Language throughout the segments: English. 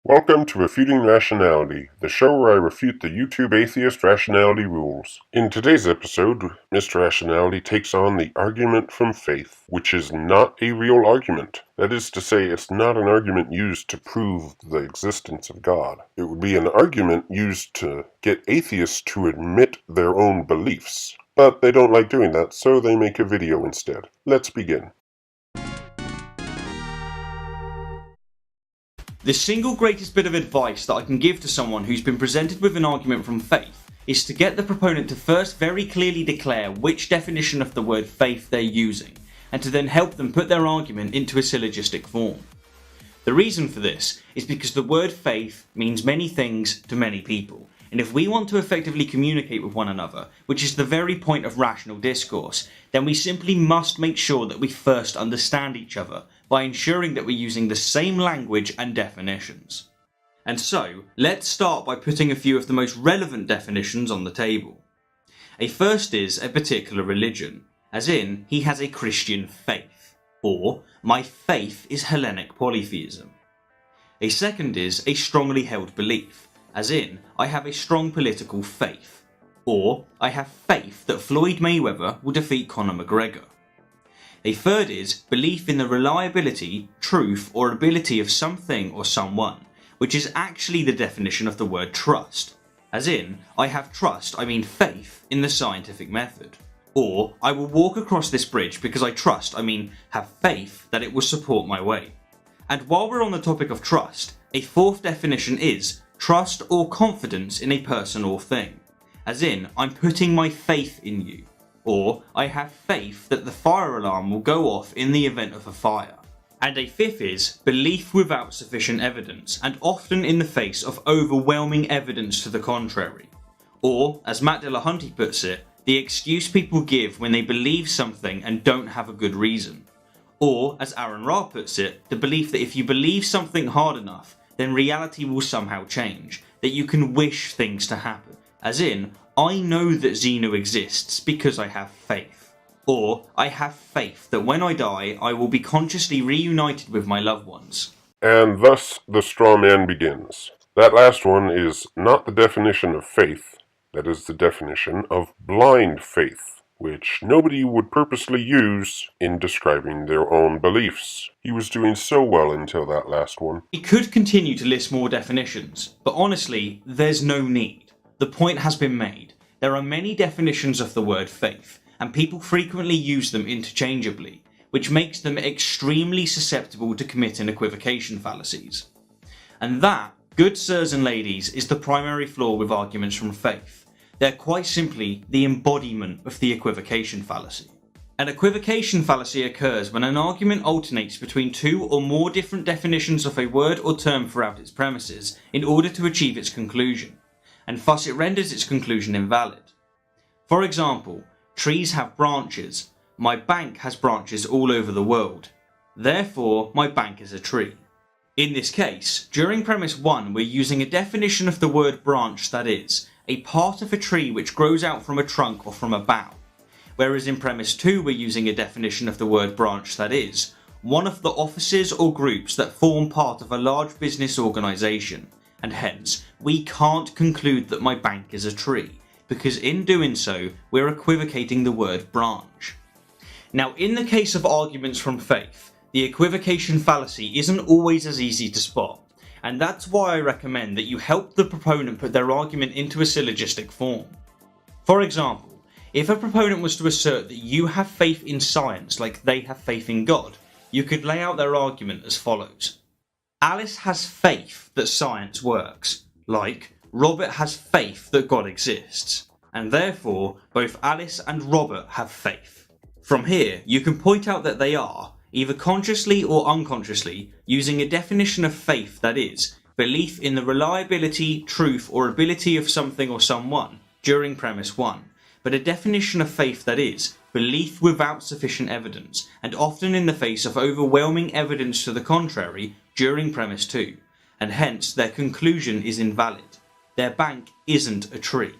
Welcome to Refuting Rationality, the show where I refute the YouTube atheist Rationality Rules. In today's episode, Mr. Rationality takes on the argument from faith, which is not a real argument. That is to say, it's not an argument used to prove the existence of God. It would be an argument used to get atheists to admit their own beliefs. But they don't like doing that, so they make a video instead. Let's begin. The single greatest bit of advice that I can give to someone who's been presented with an argument from faith is to get the proponent to first very clearly declare which definition of the word faith they're using, and to then help them put their argument into a syllogistic form. The reason for this is because the word faith means many things to many people, and if we want to effectively communicate with one another, which is the very point of rational discourse, then we simply must make sure that we first understand each other by ensuring that we're using the same language and definitions. And so, let's start by putting a few of the most relevant definitions on the table. A first is a particular religion, as in, he has a Christian faith, or my faith is Hellenic polytheism. A second is a strongly held belief, as in, I have a strong political faith, or I have faith that Floyd Mayweather will defeat Conor McGregor. A third is belief in the reliability, truth, or ability of something or someone, which is actually the definition of the word trust. As in, I have trust, I mean faith, in the scientific method. Or, I will walk across this bridge because I trust, I mean have faith that it will support my way. And while we're on the topic of trust, a fourth definition is trust or confidence in a person or thing. As in, I'm putting my faith in you. Or, I have faith that the fire alarm will go off in the event of a fire. And a fifth is belief without sufficient evidence, and often in the face of overwhelming evidence to the contrary. Or, as Matt Dillahunty puts it, the excuse people give when they believe something and don't have a good reason. Or, as Aaron Ra puts it, the belief that if you believe something hard enough, then reality will somehow change, that you can wish things to happen. As in, I know that Xeno exists because I have faith. Or, I have faith that when I die, I will be consciously reunited with my loved ones. And thus the straw man begins. That last one is not the definition of faith, that is the definition of blind faith, which nobody would purposely use in describing their own beliefs. He was doing so well until that last one. He could continue to list more definitions, but honestly, there's no need. The point has been made. There are many definitions of the word faith, and people frequently use them interchangeably, which makes them extremely susceptible to committing equivocation fallacies. And that, good sirs and ladies, is the primary flaw with arguments from faith. They're quite simply the embodiment of the equivocation fallacy. An equivocation fallacy occurs when an argument alternates between two or more different definitions of a word or term throughout its premises in order to achieve its conclusion, and thus it renders its conclusion invalid. For example, trees have branches. My bank has branches all over the world. Therefore, my bank is a tree. In this case, during premise 1, we're using a definition of the word branch that is, a part of a tree which grows out from a trunk or from a bough. Whereas in premise 2, we're using a definition of the word branch that is, one of the offices or groups that form part of a large business organisation. And hence, we can't conclude that my bank is a tree, because in doing so, we're equivocating the word branch. Now, in the case of arguments from faith, the equivocation fallacy isn't always as easy to spot, and that's why I recommend that you help the proponent put their argument into a syllogistic form. For example, if a proponent was to assert that you have faith in science like they have faith in God, you could lay out their argument as follows. Alice has faith that science works, like Robert has faith that God exists, and therefore both Alice and Robert have faith. From here, you can point out that they are, either consciously or unconsciously, using a definition of faith that is, belief in the reliability, truth, or ability of something or someone during premise 1, but a definition of faith that is, belief without sufficient evidence, and often in the face of overwhelming evidence to the contrary during premise 2, and hence their conclusion is invalid. Their bank isn't a tree.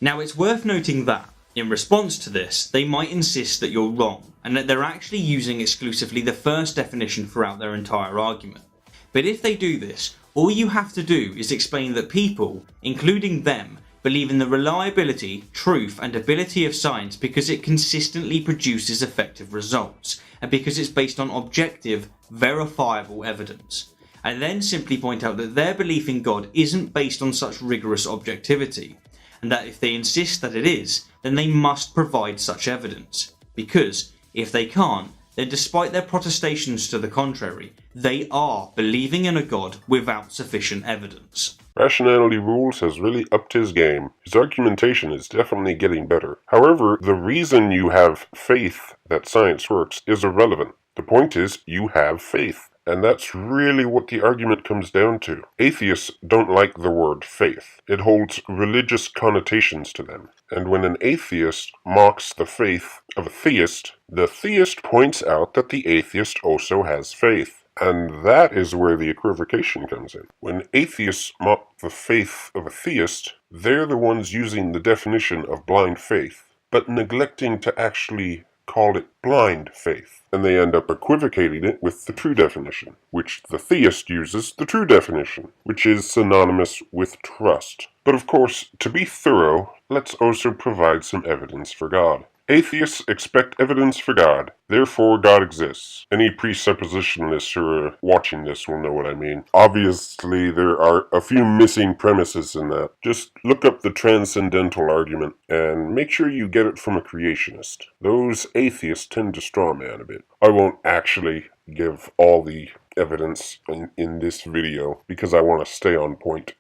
Now it's worth noting that, in response to this, they might insist that you're wrong, and that they're actually using exclusively the first definition throughout their entire argument. But if they do this, All you have to do is explain that people, including them, believe in the reliability, truth and ability of science because it consistently produces effective results, and because it's based on objective, verifiable evidence. And then simply point out that their belief in God isn't based on such rigorous objectivity, and that if they insist that it is, then they must provide such evidence. Because, if they can't, then despite their protestations to the contrary, they are believing in a God without sufficient evidence. Rationality Rules has really upped his game. His argumentation is definitely getting better. However, the reason you have faith that science works is irrelevant. The point is, you have faith. And that's really what the argument comes down to. Atheists don't like the word faith. It holds religious connotations to them. And when an atheist mocks the faith of a theist, the theist points out that the atheist also has faith. And that is where the equivocation comes in. When atheists mock the faith of a theist, they're the ones using the definition of blind faith, but neglecting to actually call it blind faith. And they end up equivocating it with the true definition, which the theist uses the true definition, which is synonymous with trust. But of course, to be thorough, let's also provide some evidence for God. Atheists expect evidence for God, therefore God exists. Any presuppositionalists who are watching this will know what I mean. Obviously, there are a few missing premises in that. Just look up the transcendental argument and make sure you get it from a creationist. Those atheists tend to strawman a bit. I won't actually give all the evidence in this video because I want to stay on point.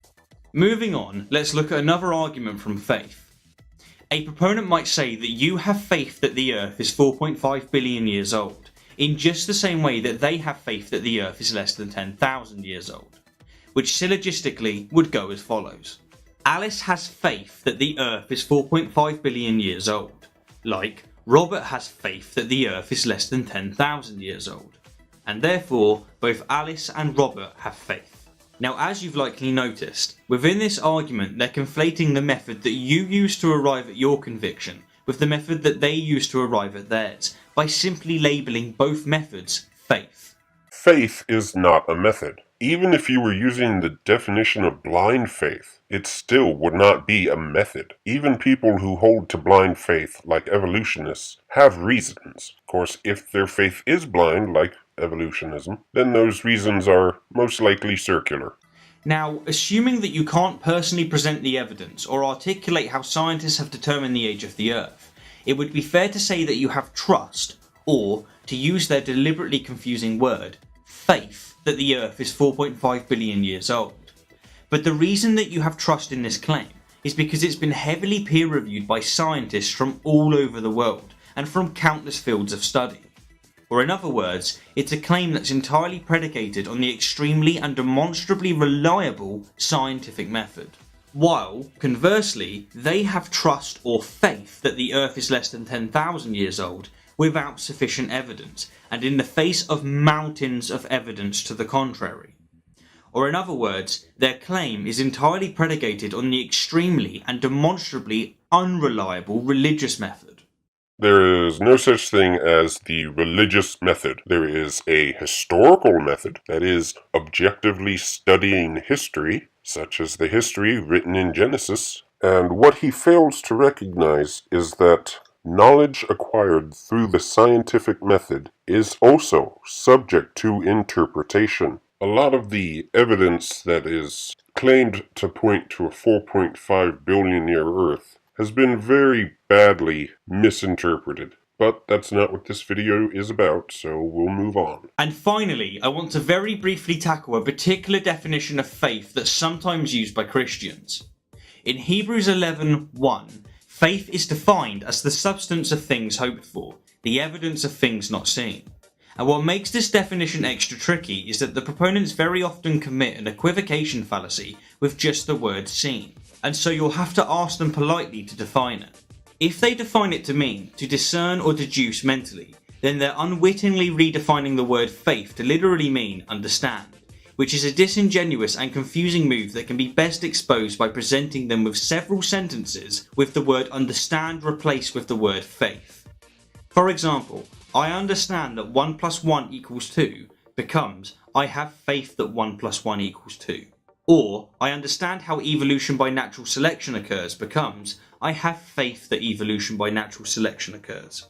Moving on, let's look at another argument from faith. A proponent might say that you have faith that the Earth is 4.5 billion years old, in just the same way that they have faith that the Earth is less than 10,000 years old, which syllogistically would go as follows. Alice has faith that the Earth is 4.5 billion years old, like Robert has faith that the Earth is less than 10,000 years old, and therefore both Alice and Robert have faith. Now, as you've likely noticed, within this argument they're conflating the method that you use to arrive at your conviction with the method that they use to arrive at theirs, by simply labelling both methods faith. Faith is not a method. Even if you were using the definition of blind faith, it still would not be a method. Even people who hold to blind faith, like evolutionists, have reasons. Of course, if their faith is blind, like evolutionism, then those reasons are most likely circular. Now, assuming that you can't personally present the evidence or articulate how scientists have determined the age of the Earth, it would be fair to say that you have trust, or, to use their deliberately confusing word, faith that the Earth is 4.5 billion years old. But the reason that you have trust in this claim is because it's been heavily peer-reviewed by scientists from all over the world and from countless fields of study. Or in other words, it's a claim that's entirely predicated on the extremely and demonstrably reliable scientific method. While, conversely, they have trust or faith that the Earth is less than 10,000 years old without sufficient evidence, and in the face of mountains of evidence to the contrary. Or in other words, their claim is entirely predicated on the extremely and demonstrably unreliable religious method. There is no such thing as the religious method. There is a historical method, that is, objectively studying history, such as the history written in Genesis. And what he fails to recognize is that knowledge acquired through the scientific method is also subject to interpretation. A lot of the evidence that is claimed to point to a 4.5 billion year Earth has been very badly misinterpreted. But that's not what this video is about, so we'll move on. And finally, I want to very briefly tackle a particular definition of faith that's sometimes used by Christians. In Hebrews 11:1, faith is defined as the substance of things hoped for, the evidence of things not seen. And what makes this definition extra tricky is that the proponents very often commit an equivocation fallacy with just the word seen, and so you'll have to ask them politely to define it. If they define it to mean to discern or deduce mentally, then they're unwittingly redefining the word faith to literally mean understand, which is a disingenuous and confusing move that can be best exposed by presenting them with several sentences with the word understand replaced with the word faith. For example, I understand that 1 + 1 = 2 becomes I have faith that 1 + 1 = 2. Or, I understand how evolution by natural selection occurs becomes, I have faith that evolution by natural selection occurs.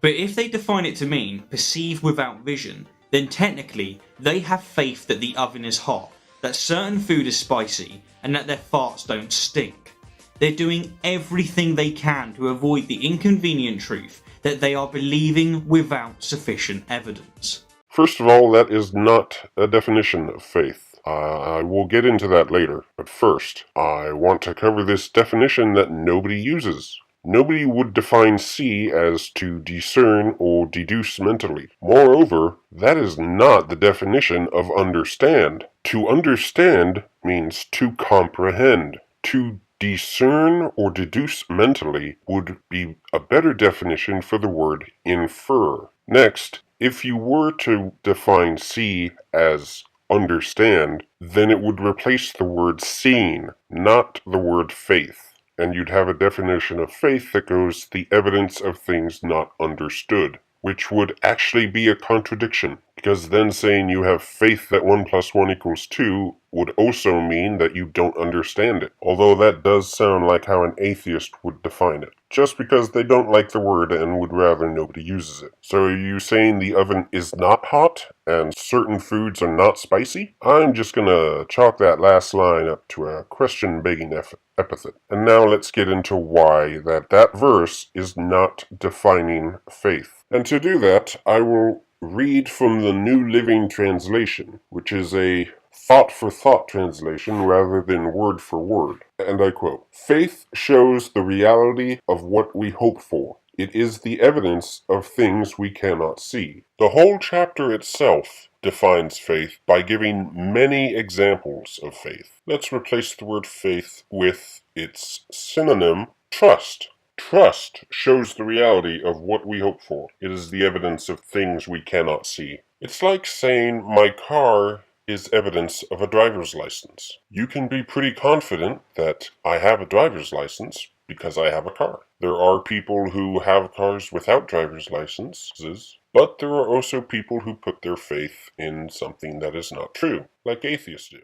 But if they define it to mean perceive without vision, then technically they have faith that the oven is hot, that certain food is spicy, and that their farts don't stink. They're doing everything they can to avoid the inconvenient truth that they are believing without sufficient evidence. First of all, that is not a definition of faith. I will get into that later, but first, I want to cover this definition that nobody uses. Nobody would define see as to discern or deduce mentally. Moreover, that is not the definition of understand. To understand means to comprehend. To discern or deduce mentally would be a better definition for the word infer. Next, if you were to define see as understand, then it would replace the word seen, not the word faith. And you'd have a definition of faith that goes the evidence of things not understood, which would actually be a contradiction, because then saying you have faith that 1 + 1 = 2 would also mean that you don't understand it, although that does sound like how an atheist would define it, just because they don't like the word and would rather nobody uses it. So are you saying the oven is not hot and certain foods are not spicy? I'm just gonna chalk that last line up to a question-begging epithet. And now let's get into why that verse is not defining faith. And to do that, I will read from the New Living Translation, which is a thought-for-thought translation rather than word-for-word. And I quote, "Faith shows the reality of what we hope for. It is the evidence of things we cannot see." The whole chapter itself defines faith by giving many examples of faith. Let's replace the word faith with its synonym, trust. Trust shows the reality of what we hope for. It is the evidence of things we cannot see. It's like saying my car is evidence of a driver's license. You can be pretty confident that I have a driver's license because I have a car. There are people who have cars without driver's licenses, but there are also people who put their faith in something that is not true, like atheists do.